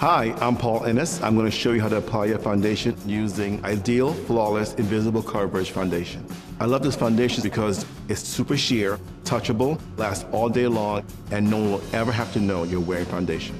Hi, I'm Paul Ennis. I'm going to show you how to apply your foundation using Ideal Flawless Invisible Coverage Foundation. I love this foundation because it's super sheer, touchable, lasts all day long, and no one will ever have to know you're wearing foundation.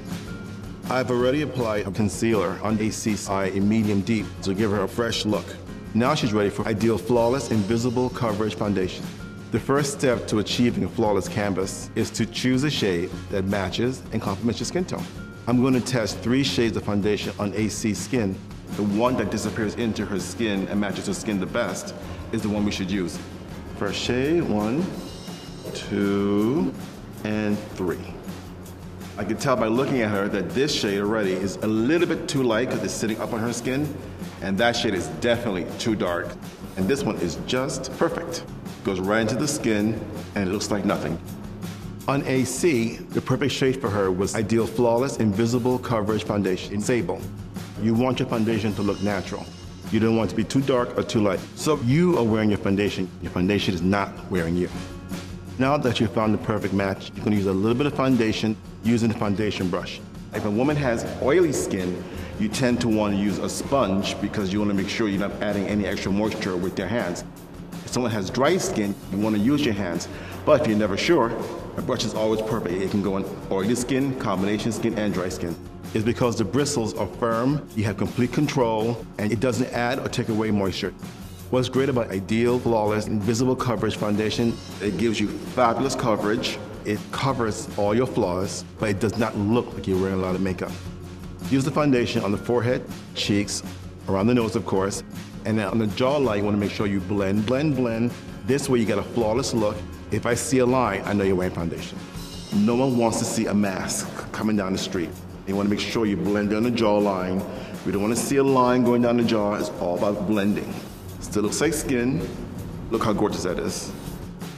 I've already applied a concealer on AC's eye in medium deep to give her a fresh look. Now she's ready for Ideal Flawless Invisible Coverage Foundation. The first step to achieving a flawless canvas is to choose a shade that matches and complements your skin tone. I'm going to test 3 shades of foundation on AC's skin. The one that disappears into her skin and matches her skin the best is the one we should use. First shade, 1, 2, and 3. I can tell by looking at her that this shade already is a little bit too light because it's sitting up on her skin, and that shade is definitely too dark. And this one is just perfect. Goes right into the skin, and it looks like nothing. On AC, the perfect shade for her was Ideal Flawless Invisible Coverage Foundation in Sable. You want your foundation to look natural. You don't want it to be too dark or too light. So you are wearing your foundation is not wearing you. Now that you've found the perfect match, you can use a little bit of foundation using the foundation brush. If a woman has oily skin, you tend to want to use a sponge because you want to make sure you're not adding any extra moisture with your hands. If someone has dry skin, you want to use your hands. But if you're never sure, a brush is always perfect. It can go on oily skin, combination skin, and dry skin. It's because the bristles are firm, you have complete control, and it doesn't add or take away moisture. What's great about Ideal Flawless Invisible Coverage Foundation, it gives you fabulous coverage. It covers all your flaws, but it does not look like you're wearing a lot of makeup. Use the foundation on the forehead, cheeks, around the nose, of course, and then on the jawline, you want to make sure you blend, blend, blend. This way you get a flawless look. If I see a line, I know you're wearing foundation. No one wants to see a mask coming down the street. You want to make sure you blend on the jawline. We don't want to see a line going down the jaw. It's all about blending. Still looks like skin. Look how gorgeous that is.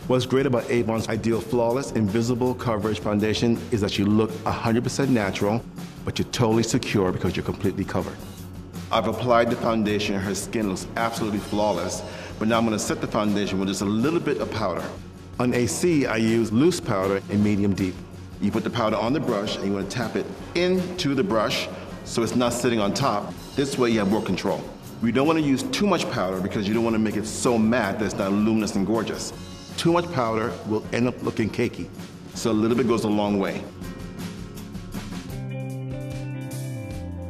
What's great about Avon's Ideal Flawless Invisible Coverage Foundation is that you look 100% natural, but you're totally secure because you're completely covered. I've applied the foundation and her skin looks absolutely flawless, but now I'm going to set the foundation with just a little bit of powder. On AC, I use loose powder in medium deep. You put the powder on the brush and you want to tap it into the brush so it's not sitting on top. This way you have more control. We don't want to use too much powder because you don't want to make it so matte that it's not luminous and gorgeous. Too much powder will end up looking cakey, so a little bit goes a long way.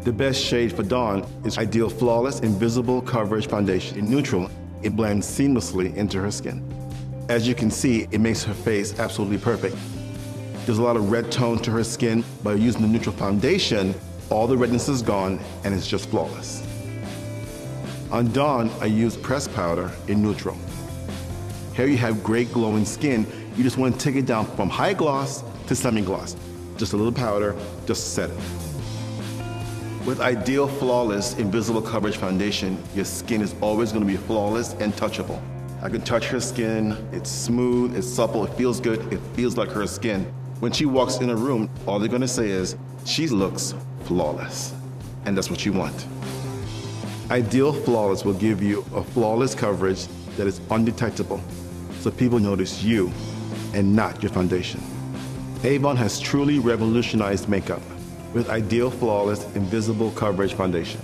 The best shade for Dawn is Ideal Flawless Invisible Coverage Foundation in neutral. It blends seamlessly into her skin. As you can see, it makes her face absolutely perfect. There's a lot of red tone to her skin, but using the neutral foundation, all the redness is gone and it's just flawless. On Dawn, I use pressed powder in neutral. Here you have great glowing skin. You just want to take it down from high gloss to semi-gloss. Just a little powder, just to set it. With Ideal Flawless Invisible Coverage Foundation, your skin is always going to be flawless and touchable. I can touch her skin, it's smooth, it's supple, it feels good, it feels like her skin. When she walks in a room, all they're going to say is, she looks flawless. And that's what you want. Ideal Flawless will give you a flawless coverage that is undetectable, so people notice you and not your foundation. Avon has truly revolutionized makeup with Ideal Flawless Invisible Coverage Foundation.